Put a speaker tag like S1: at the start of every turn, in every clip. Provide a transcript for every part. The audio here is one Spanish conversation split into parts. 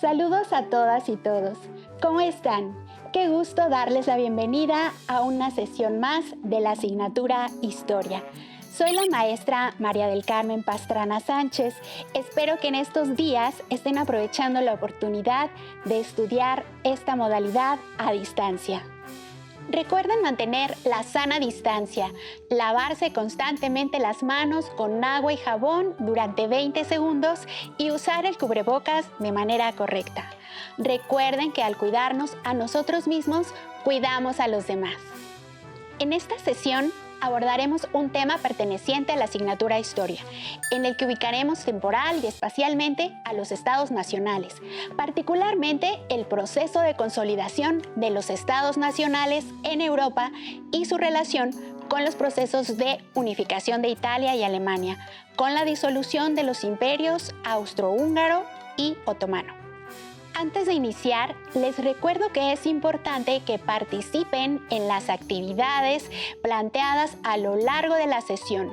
S1: Saludos a todas y todos. ¿Cómo están? Qué gusto darles la bienvenida a una sesión más de la asignatura Historia. Soy la maestra María del Carmen Pastrana Sánchez. Espero que en estos días estén aprovechando la oportunidad de estudiar esta modalidad a distancia. Recuerden mantener la sana distancia, lavarse constantemente las manos con agua y jabón durante 20 segundos y usar el cubrebocas de manera correcta. Recuerden que al cuidarnos a nosotros mismos, cuidamos a los demás. En esta sesión abordaremos un tema perteneciente a la asignatura Historia, en el que ubicaremos temporal y espacialmente a los estados nacionales, particularmente el proceso de consolidación de los estados nacionales en Europa y su relación con los procesos de unificación de Italia y Alemania, con la disolución de los imperios austrohúngaro y otomano. Antes de iniciar, les recuerdo que es importante que participen en las actividades planteadas a lo largo de la sesión.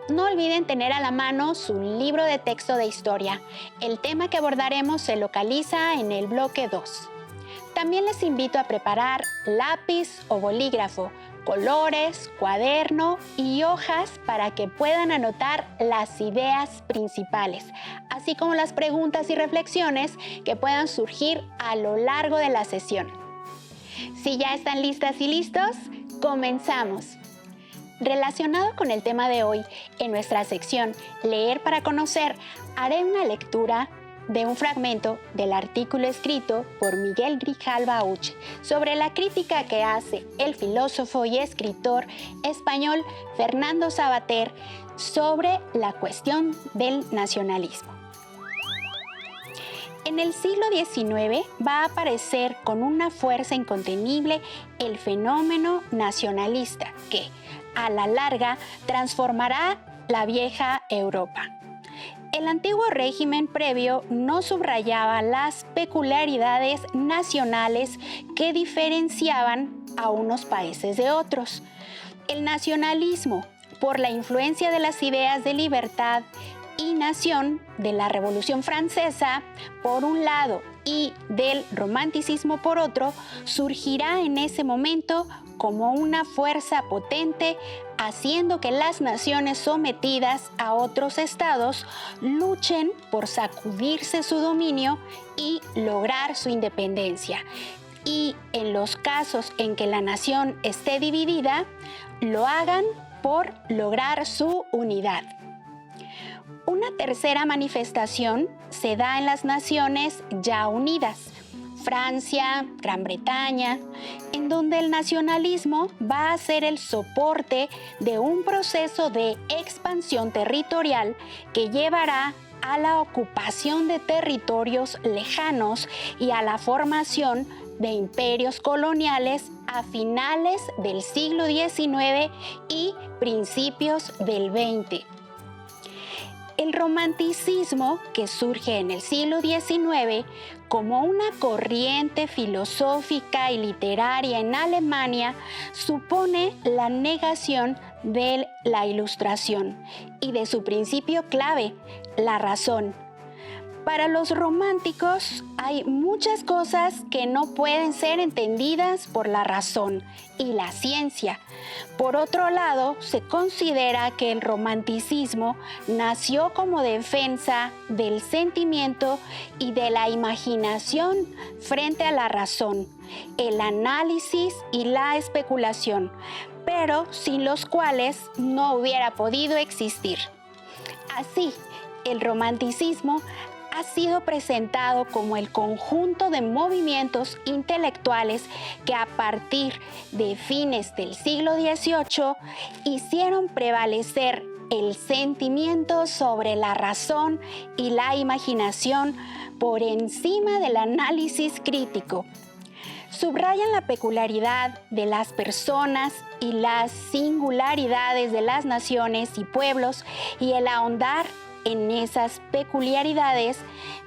S1: No olviden tener a la mano su libro de texto de historia. El tema que abordaremos se localiza en el bloque 2. También les invito a preparar lápiz o bolígrafo, colores, cuaderno y hojas para que puedan anotar las ideas principales, así como las preguntas y reflexiones que puedan surgir a lo largo de la sesión. Si ya están listas y listos, comenzamos. Relacionado con el tema de hoy, en nuestra sección Leer para conocer, haré una lectura de un fragmento del artículo escrito por Miguel Grijalva Uch sobre la crítica que hace el filósofo y escritor español Fernando Savater sobre la cuestión del nacionalismo. En el siglo XIX va a aparecer con una fuerza incontenible el fenómeno nacionalista que, a la larga, transformará la vieja Europa. El antiguo régimen previo no subrayaba las peculiaridades nacionales que diferenciaban a unos países de otros. El nacionalismo, por la influencia de las ideas de libertad y nación de la Revolución Francesa, por un lado, y del romanticismo por otro, surgirá en ese momento como una fuerza potente, haciendo que las naciones sometidas a otros estados luchen por sacudirse su dominio y lograr su independencia. Y en los casos en que la nación esté dividida, lo hagan por lograr su unidad. Una tercera manifestación se da en las naciones ya unidas, Francia, Gran Bretaña, en donde el nacionalismo va a ser el soporte de un proceso de expansión territorial que llevará a la ocupación de territorios lejanos y a la formación de imperios coloniales a finales del siglo XIX y principios del XX. El romanticismo, que surge en el siglo XIX como una corriente filosófica y literaria en Alemania, supone la negación de la Ilustración y de su principio clave, la razón. Para los románticos hay muchas cosas que no pueden ser entendidas por la razón y la ciencia. Por otro lado, se considera que el romanticismo nació como defensa del sentimiento y de la imaginación frente a la razón, el análisis y la especulación, pero sin los cuales no hubiera podido existir. Así, el romanticismo ha sido presentado como el conjunto de movimientos intelectuales que a partir de fines del siglo XVIII hicieron prevalecer el sentimiento sobre la razón y la imaginación por encima del análisis crítico. Subrayan la peculiaridad de las personas y las singularidades de las naciones y pueblos, y el ahondar en esas peculiaridades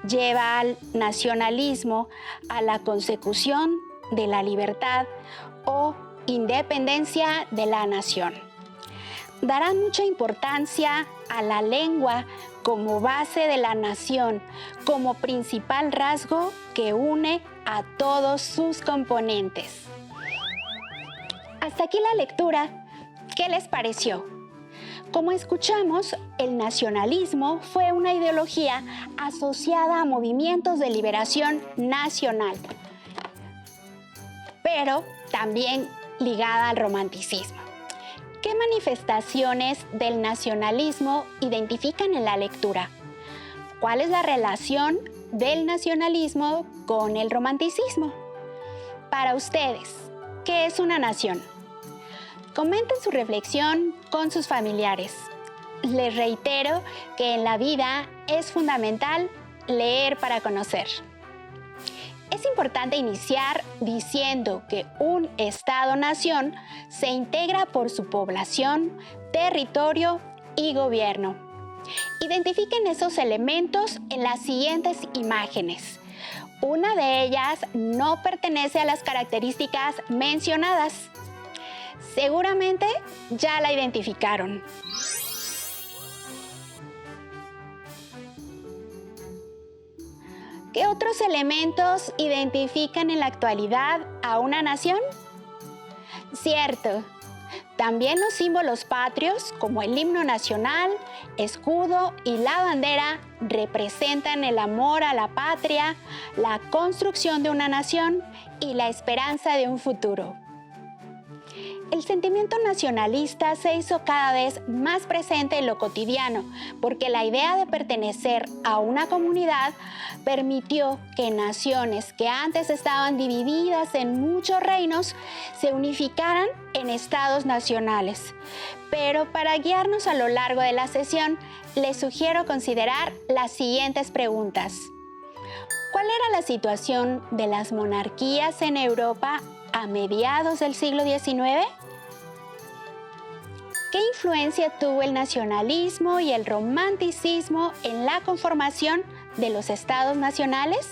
S1: lleva al nacionalismo, a la consecución de la libertad o independencia de la nación. Darán mucha importancia a la lengua como base de la nación, como principal rasgo que une a todos sus componentes. Hasta aquí la lectura. ¿Qué les pareció? Como escuchamos, el nacionalismo fue una ideología asociada a movimientos de liberación nacional, pero también ligada al romanticismo. ¿Qué manifestaciones del nacionalismo identifican en la lectura? ¿Cuál es la relación del nacionalismo con el romanticismo? Para ustedes, ¿qué es una nación? Comenten su reflexión con sus familiares. Les reitero que en la vida es fundamental leer para conocer. Es importante iniciar diciendo que un Estado-nación se integra por su población, territorio y gobierno. Identifiquen esos elementos en las siguientes imágenes. Una de ellas no pertenece a las características mencionadas. Seguramente ya la identificaron. ¿Qué otros elementos identifican en la actualidad a una nación? Cierto, también los símbolos patrios como el himno nacional, escudo y la bandera representan el amor a la patria, la construcción de una nación y la esperanza de un futuro. El sentimiento nacionalista se hizo cada vez más presente en lo cotidiano porque la idea de pertenecer a una comunidad permitió que naciones que antes estaban divididas en muchos reinos se unificaran en estados nacionales. Pero para guiarnos a lo largo de la sesión, les sugiero considerar las siguientes preguntas. ¿Cuál era la situación de las monarquías en Europa a mediados del siglo XIX? ¿Qué influencia tuvo el nacionalismo y el romanticismo en la conformación de los estados nacionales?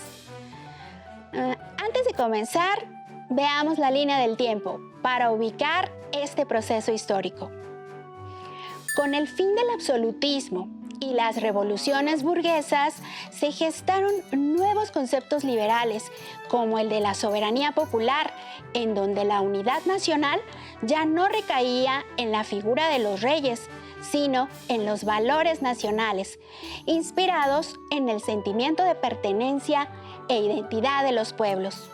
S1: Antes de comenzar, veamos la línea del tiempo para ubicar este proceso histórico. Con el fin del absolutismo y las revoluciones burguesas, se gestaron nuevos conceptos liberales, como el de la soberanía popular, en donde la unidad nacional ya no recaía en la figura de los reyes, sino en los valores nacionales, inspirados en el sentimiento de pertenencia e identidad de los pueblos.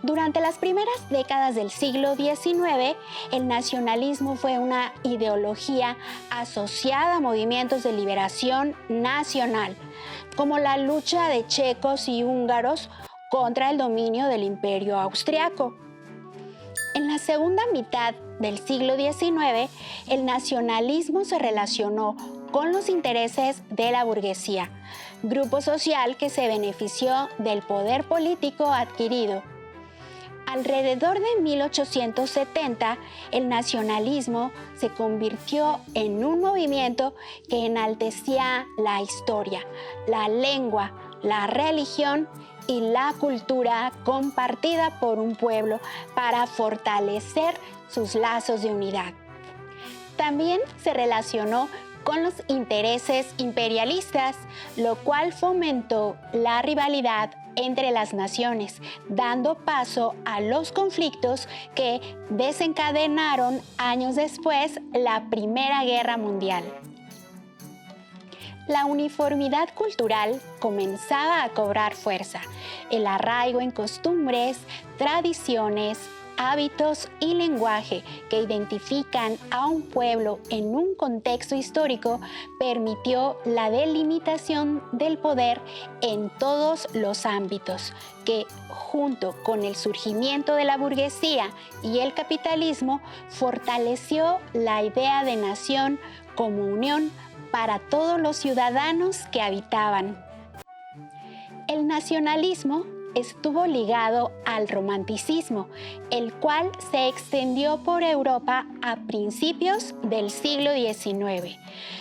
S1: Durante las primeras décadas del siglo XIX, el nacionalismo fue una ideología asociada a movimientos de liberación nacional, como la lucha de checos y húngaros contra el dominio del Imperio austriaco. En la segunda mitad del siglo XIX, el nacionalismo se relacionó con los intereses de la burguesía, grupo social que se benefició del poder político adquirido. Alrededor de 1870, el nacionalismo se convirtió en un movimiento que enaltecía la historia, la lengua, la religión y la cultura compartida por un pueblo para fortalecer sus lazos de unidad. También se relacionó con los intereses imperialistas, lo cual fomentó la rivalidad entre las naciones, dando paso a los conflictos que desencadenaron años después la Primera Guerra Mundial. La uniformidad cultural comenzaba a cobrar fuerza. El arraigo en costumbres, tradiciones, hábitos y lenguaje que identifican a un pueblo en un contexto histórico permitió la delimitación del poder en todos los ámbitos, que junto con el surgimiento de la burguesía y el capitalismo fortaleció la idea de nación como unión para todos los ciudadanos que habitaban. El nacionalismo estuvo ligado al romanticismo, el cual se extendió por Europa a principios del siglo XIX.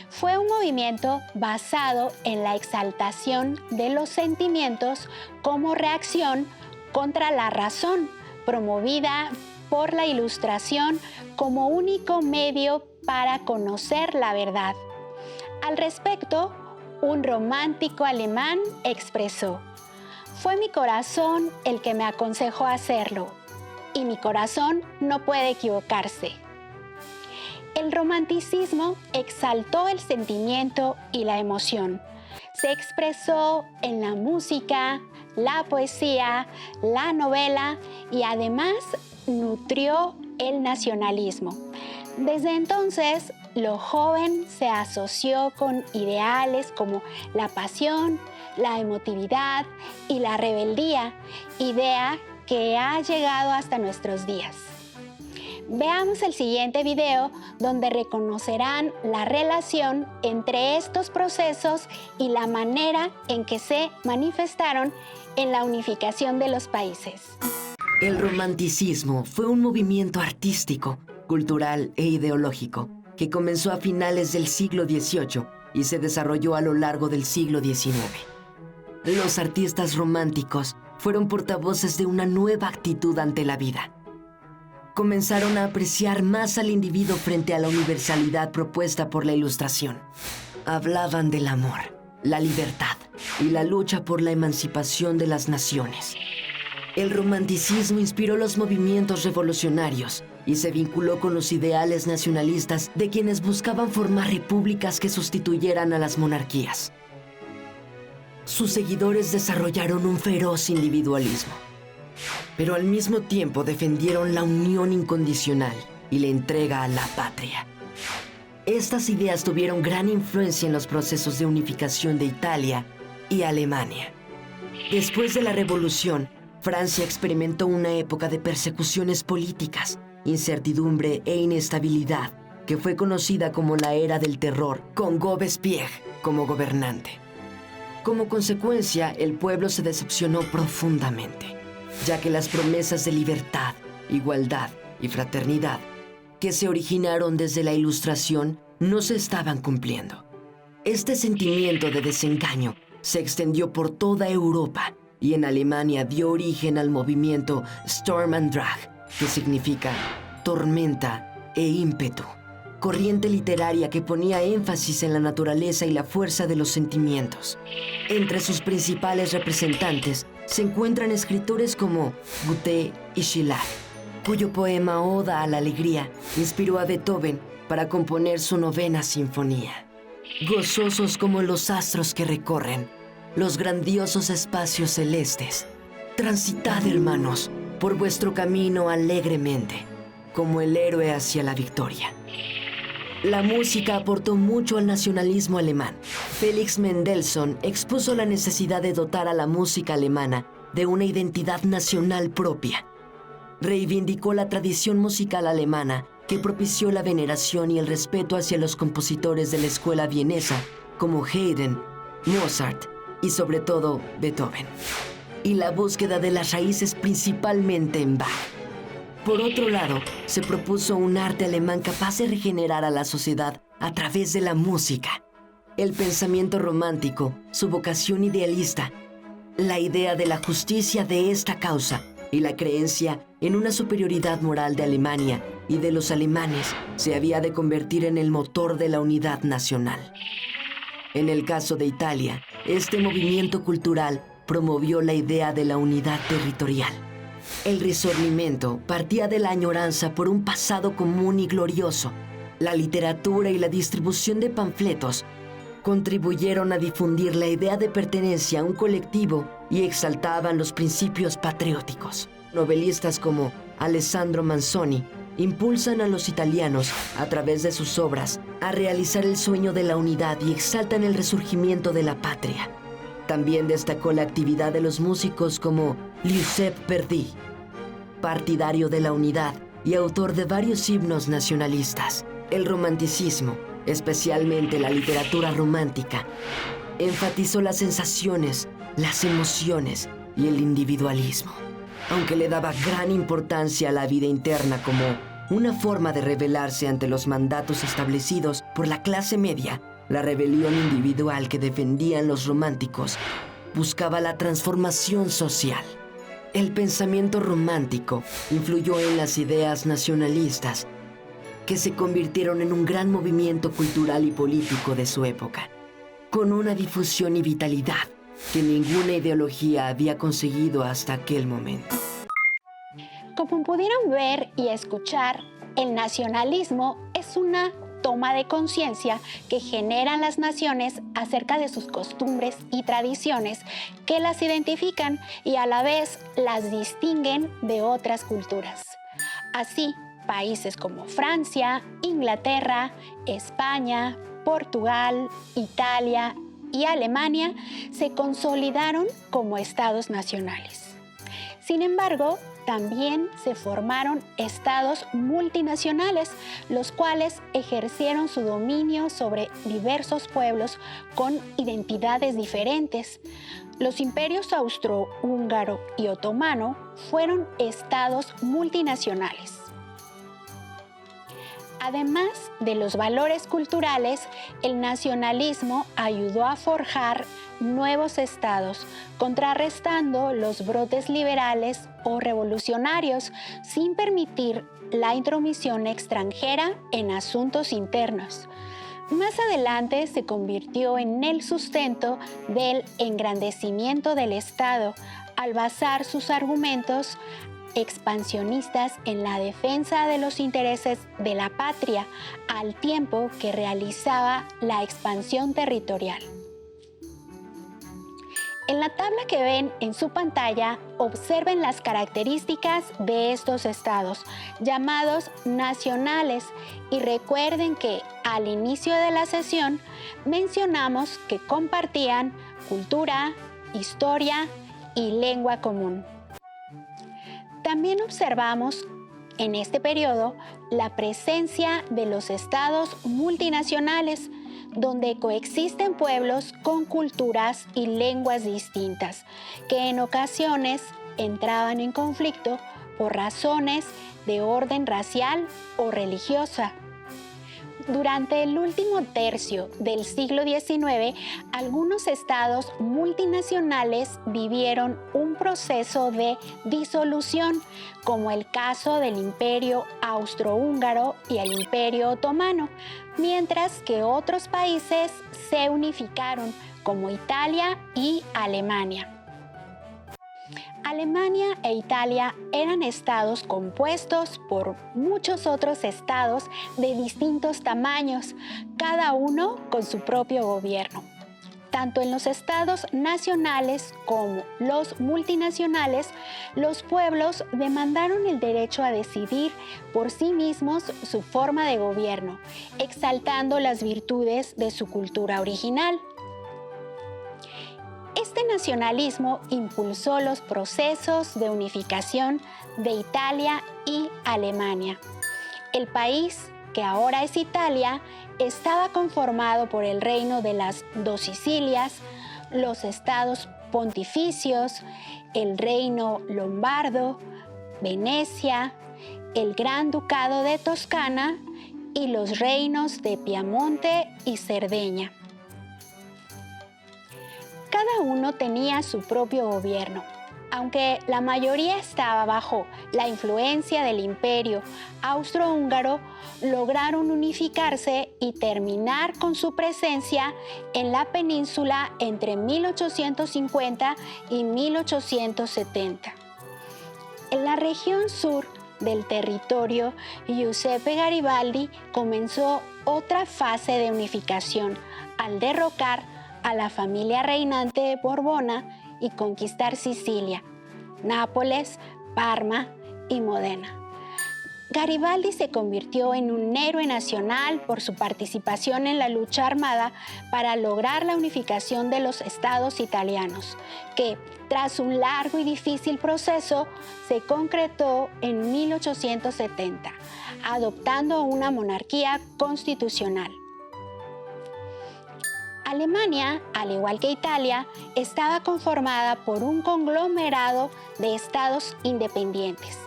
S1: Fue un movimiento basado en la exaltación de los sentimientos como reacción contra la razón, promovida por la Ilustración como único medio para conocer la verdad. Al respecto, un romántico alemán expresó: «Fue mi corazón el que me aconsejó hacerlo, y mi corazón no puede equivocarse». El romanticismo exaltó el sentimiento y la emoción. Se expresó en la música, la poesía, la novela y además nutrió el nacionalismo. Desde entonces, lo joven se asoció con ideales como la pasión, la emotividad y la rebeldía, idea que ha llegado hasta nuestros días. Veamos el siguiente video donde reconocerán la relación entre estos procesos y la manera en que se manifestaron en la unificación de los países.
S2: El romanticismo fue un movimiento artístico, cultural e ideológico que comenzó a finales del siglo XVIII y se desarrolló a lo largo del siglo XIX. Los artistas románticos fueron portavoces de una nueva actitud ante la vida. Comenzaron a apreciar más al individuo frente a la universalidad propuesta por la Ilustración. Hablaban del amor, la libertad y la lucha por la emancipación de las naciones. El romanticismo inspiró los movimientos revolucionarios y se vinculó con los ideales nacionalistas de quienes buscaban formar repúblicas que sustituyeran a las monarquías. Sus seguidores desarrollaron un feroz individualismo, pero al mismo tiempo defendieron la unión incondicional y la entrega a la patria. Estas ideas tuvieron gran influencia en los procesos de unificación de Italia y Alemania. Después de la Revolución, Francia experimentó una época de persecuciones políticas, incertidumbre e inestabilidad, que fue conocida como la Era del Terror, con Robespierre como gobernante. Como consecuencia, el pueblo se decepcionó profundamente, ya que las promesas de libertad, igualdad y fraternidad que se originaron desde la Ilustración no se estaban cumpliendo. Este sentimiento de desengaño se extendió por toda Europa y en Alemania dio origen al movimiento Sturm und Drang, que significa tormenta e ímpetu, corriente literaria que ponía énfasis en la naturaleza y la fuerza de los sentimientos. Entre sus principales representantes se encuentran escritores como Goethe y Schiller, cuyo poema Oda a la Alegría inspiró a Beethoven para componer su 9ª sinfonía. Gozosos como los astros que recorren los grandiosos espacios celestes, transitad, hermanos, por vuestro camino alegremente, como el héroe hacia la victoria. La música aportó mucho al nacionalismo alemán. Felix Mendelssohn expuso la necesidad de dotar a la música alemana de una identidad nacional propia. Reivindicó la tradición musical alemana que propició la veneración y el respeto hacia los compositores de la escuela vienesa como Haydn, Mozart y sobre todo Beethoven, y la búsqueda de las raíces principalmente en Bach. Por otro lado, se propuso un arte alemán capaz de regenerar a la sociedad a través de la música. El pensamiento romántico, su vocación idealista, la idea de la justicia de esta causa y la creencia en una superioridad moral de Alemania y de los alemanes se había de convertir en el motor de la unidad nacional. En el caso de Italia, este movimiento cultural promovió la idea de la unidad territorial. El Risorgimento partía de la añoranza por un pasado común y glorioso. La literatura y la distribución de panfletos contribuyeron a difundir la idea de pertenencia a un colectivo y exaltaban los principios patrióticos. Novelistas como Alessandro Manzoni impulsan a los italianos, a través de sus obras, a realizar el sueño de la unidad y exaltan el resurgimiento de la patria. También destacó la actividad de los músicos como Giuseppe Verdi, partidario de la unidad y autor de varios himnos nacionalistas. El romanticismo, especialmente la literatura romántica, enfatizó las sensaciones, las emociones y el individualismo, aunque le daba gran importancia a la vida interna como una forma de rebelarse ante los mandatos establecidos por la clase media. La rebelión individual que defendían los románticos buscaba la transformación social. El pensamiento romántico influyó en las ideas nacionalistas que se convirtieron en un gran movimiento cultural y político de su época, con una difusión y vitalidad que ninguna ideología había conseguido hasta aquel momento.
S1: Como pudieron ver y escuchar, el nacionalismo es una toma de conciencia que generan las naciones acerca de sus costumbres y tradiciones que las identifican y a la vez las distinguen de otras culturas. Así, países como Francia, Inglaterra, España, Portugal, Italia y Alemania se consolidaron como estados nacionales. Sin embargo, también se formaron estados multinacionales, los cuales ejercieron su dominio sobre diversos pueblos con identidades diferentes. Los imperios austrohúngaro y otomano fueron estados multinacionales. Además de los valores culturales, el nacionalismo ayudó a forjar nuevos estados, contrarrestando los brotes liberales o revolucionarios, sin permitir la intromisión extranjera en asuntos internos. Más adelante se convirtió en el sustento del engrandecimiento del Estado, al basar sus argumentos expansionistas en la defensa de los intereses de la patria, al tiempo que realizaba la expansión territorial. En la tabla que ven en su pantalla, observen las características de estos estados, llamados nacionales, y recuerden que al inicio de la sesión mencionamos que compartían cultura, historia y lengua común. También observamos en este periodo la presencia de los estados multinacionales, donde coexisten pueblos con culturas y lenguas distintas, que en ocasiones entraban en conflicto por razones de orden racial o religiosa. Durante el último tercio del siglo XIX, algunos estados multinacionales vivieron un proceso de disolución, como el caso del Imperio Austrohúngaro y el Imperio Otomano, mientras que otros países se unificaron, como Italia y Alemania. Alemania e Italia eran estados compuestos por muchos otros estados de distintos tamaños, cada uno con su propio gobierno. Tanto en los estados nacionales como los multinacionales, los pueblos demandaron el derecho a decidir por sí mismos su forma de gobierno, exaltando las virtudes de su cultura original. Este nacionalismo impulsó los procesos de unificación de Italia y Alemania. El país, que ahora es Italia, estaba conformado por el reino de las dos Sicilias, los estados pontificios, el reino lombardo, Venecia, el Gran Ducado de Toscana y los reinos de Piamonte y Cerdeña. Cada uno tenía su propio gobierno. Aunque la mayoría estaba bajo la influencia del Imperio Austrohúngaro, lograron unificarse y terminar con su presencia en la península entre 1850 y 1870. En la región sur del territorio, Giuseppe Garibaldi comenzó otra fase de unificación al derrocar a la familia reinante borbona y conquistar Sicilia, Nápoles, Parma y Módena. Garibaldi se convirtió en un héroe nacional por su participación en la lucha armada para lograr la unificación de los estados italianos, que, tras un largo y difícil proceso, se concretó en 1870, adoptando una monarquía constitucional. Alemania, al igual que Italia, estaba conformada por un conglomerado de estados independientes.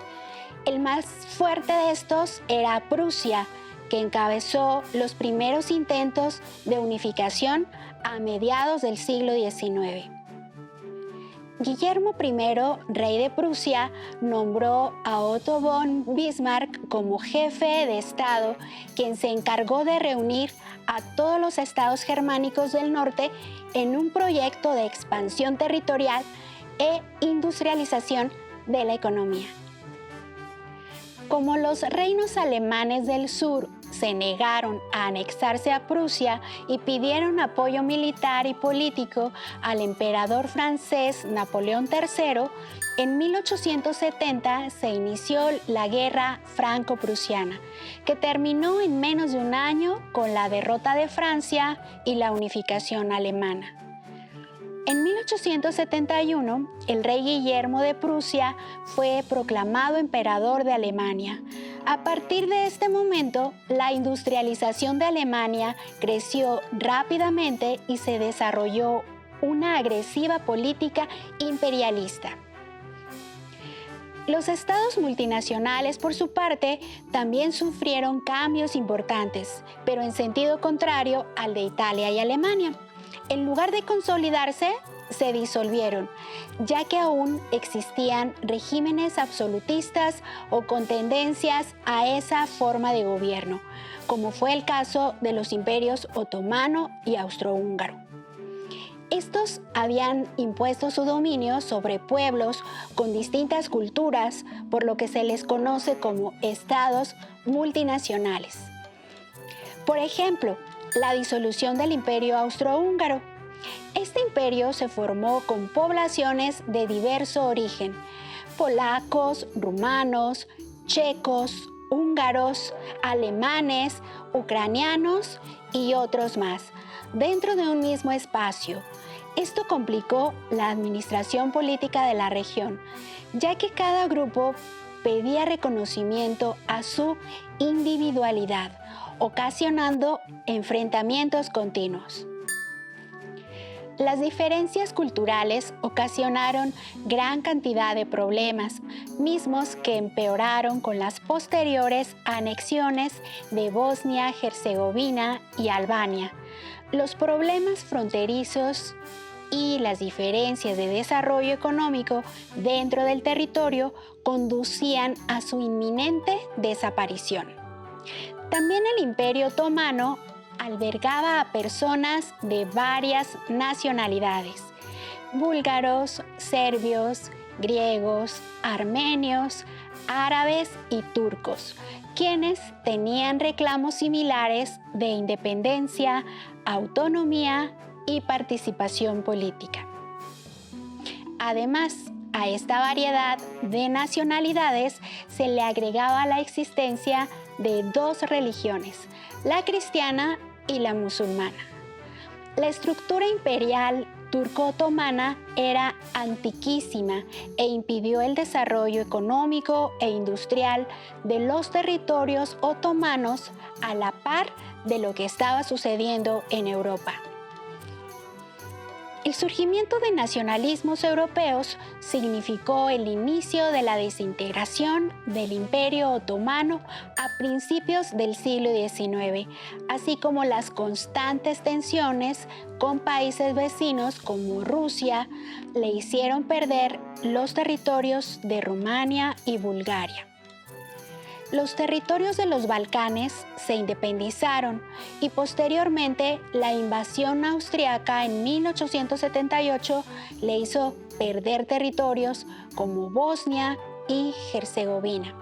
S1: El más fuerte de estos era Prusia, que encabezó los primeros intentos de unificación a mediados del siglo XIX. Guillermo I, rey de Prusia, nombró a Otto von Bismarck como jefe de Estado, quien se encargó de reunir a todos los estados germánicos del norte en un proyecto de expansión territorial e industrialización de la economía. Como los reinos alemanes del sur se negaron a anexarse a Prusia y pidieron apoyo militar y político al emperador francés Napoleón III, en 1870 se inició la Guerra Franco-Prusiana, que terminó en menos de un año con la derrota de Francia y la unificación alemana. En 1871, el rey Guillermo de Prusia fue proclamado emperador de Alemania. A partir de este momento, la industrialización de Alemania creció rápidamente y se desarrolló una agresiva política imperialista. Los estados multinacionales, por su parte, también sufrieron cambios importantes, pero en sentido contrario al de Italia y Alemania. En lugar de consolidarse, se disolvieron, ya que aún existían regímenes absolutistas o con tendencias a esa forma de gobierno, como fue el caso de los imperios otomano y austrohúngaro. Estos habían impuesto su dominio sobre pueblos con distintas culturas, por lo que se les conoce como estados multinacionales. Por ejemplo, la disolución del Imperio Austrohúngaro. Este imperio se formó con poblaciones de diverso origen: polacos, rumanos, checos, húngaros, alemanes, ucranianos y otros más, dentro de un mismo espacio. Esto complicó la administración política de la región, ya que cada grupo pedía reconocimiento a su individualidad, ocasionando enfrentamientos continuos. Las diferencias culturales ocasionaron gran cantidad de problemas, mismos que empeoraron con las posteriores anexiones de Bosnia, Herzegovina y Albania. Los problemas fronterizos y las diferencias de desarrollo económico dentro del territorio conducían a su inminente desaparición. También el Imperio Otomano albergaba a personas de varias nacionalidades: búlgaros, serbios, griegos, armenios, árabes y turcos, quienes tenían reclamos similares de independencia, autonomía y participación política. Además, a esta variedad de nacionalidades se le agregaba la existencia de dos religiones, la cristiana y la musulmana. La estructura imperial turco-otomana era antiquísima e impidió el desarrollo económico e industrial de los territorios otomanos a la par de lo que estaba sucediendo en Europa. El surgimiento de nacionalismos europeos significó el inicio de la desintegración del Imperio Otomano a principios del siglo XIX, así como las constantes tensiones con países vecinos como Rusia le hicieron perder los territorios de Rumania y Bulgaria. Los territorios de los Balcanes se independizaron y posteriormente la invasión austriaca en 1878 le hizo perder territorios como Bosnia y Herzegovina.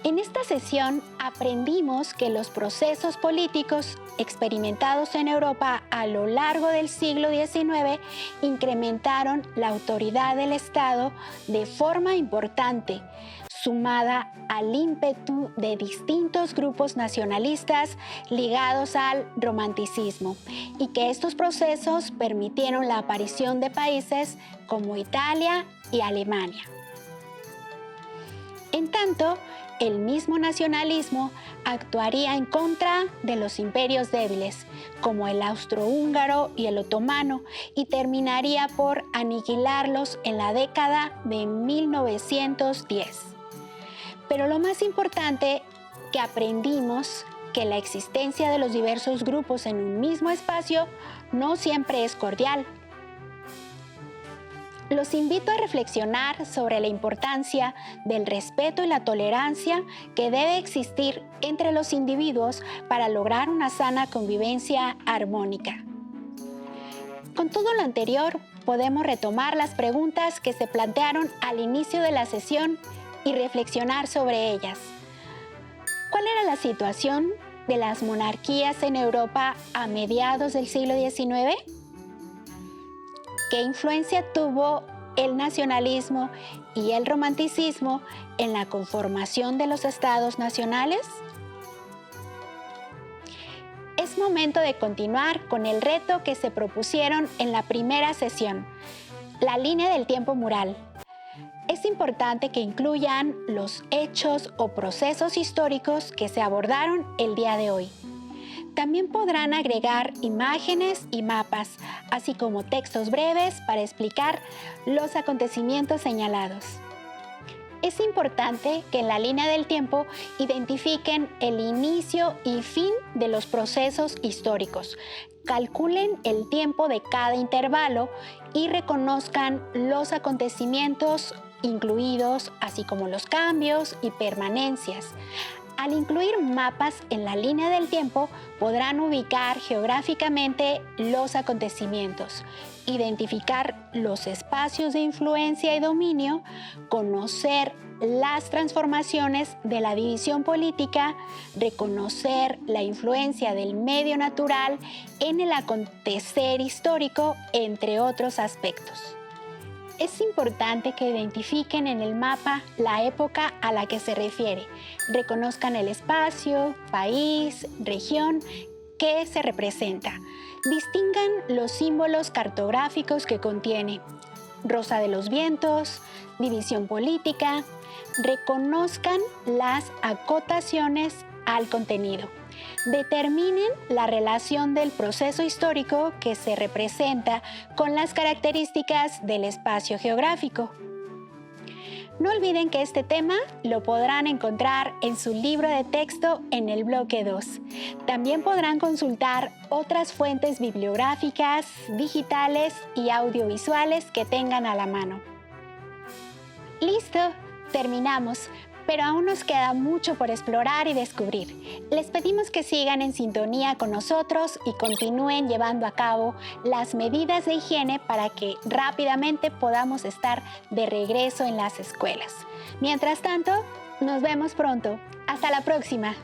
S1: En esta sesión aprendimos que los procesos políticos experimentados en Europa a lo largo del siglo XIX incrementaron la autoridad del Estado de forma importante, sumada al ímpetu de distintos grupos nacionalistas ligados al romanticismo, y que estos procesos permitieron la aparición de países como Italia y Alemania. En tanto, el mismo nacionalismo actuaría en contra de los imperios débiles, como el austrohúngaro y el otomano, y terminaría por aniquilarlos en la década de 1910. Pero lo más importante que aprendimos que la existencia de los diversos grupos en un mismo espacio no siempre es cordial. Los invito a reflexionar sobre la importancia del respeto y la tolerancia que debe existir entre los individuos para lograr una sana convivencia armónica. Con todo lo anterior, podemos retomar las preguntas que se plantearon al inicio de la sesión y reflexionar sobre ellas. ¿Cuál era la situación de las monarquías en Europa a mediados del siglo XIX? ¿Qué influencia tuvo el nacionalismo y el romanticismo en la conformación de los estados nacionales? Es momento de continuar con el reto que se propusieron en la primera sesión, la línea del tiempo mural. Es importante que incluyan los hechos o procesos históricos que se abordaron el día de hoy. También podrán agregar imágenes y mapas, así como textos breves para explicar los acontecimientos señalados. Es importante que en la línea del tiempo identifiquen el inicio y fin de los procesos históricos, calculen el tiempo de cada intervalo y reconozcan los acontecimientos incluidos, así como los cambios y permanencias. Al incluir mapas en la línea del tiempo, podrán ubicar geográficamente los acontecimientos, identificar los espacios de influencia y dominio, conocer las transformaciones de la división política, reconocer la influencia del medio natural en el acontecer histórico, entre otros aspectos. Es importante que identifiquen en el mapa la época a la que se refiere, reconozcan el espacio, país, región que se representa, distingan los símbolos cartográficos que contiene, rosa de los vientos, división política, reconozcan las acotaciones al contenido. Determinen la relación del proceso histórico que se representa con las características del espacio geográfico. No olviden que este tema lo podrán encontrar en su libro de texto en el bloque 2. También podrán consultar otras fuentes bibliográficas, digitales y audiovisuales que tengan a la mano. ¡Listo! Terminamos. Pero aún nos queda mucho por explorar y descubrir. Les pedimos que sigan en sintonía con nosotros y continúen llevando a cabo las medidas de higiene para que rápidamente podamos estar de regreso en las escuelas. Mientras tanto, nos vemos pronto. Hasta la próxima.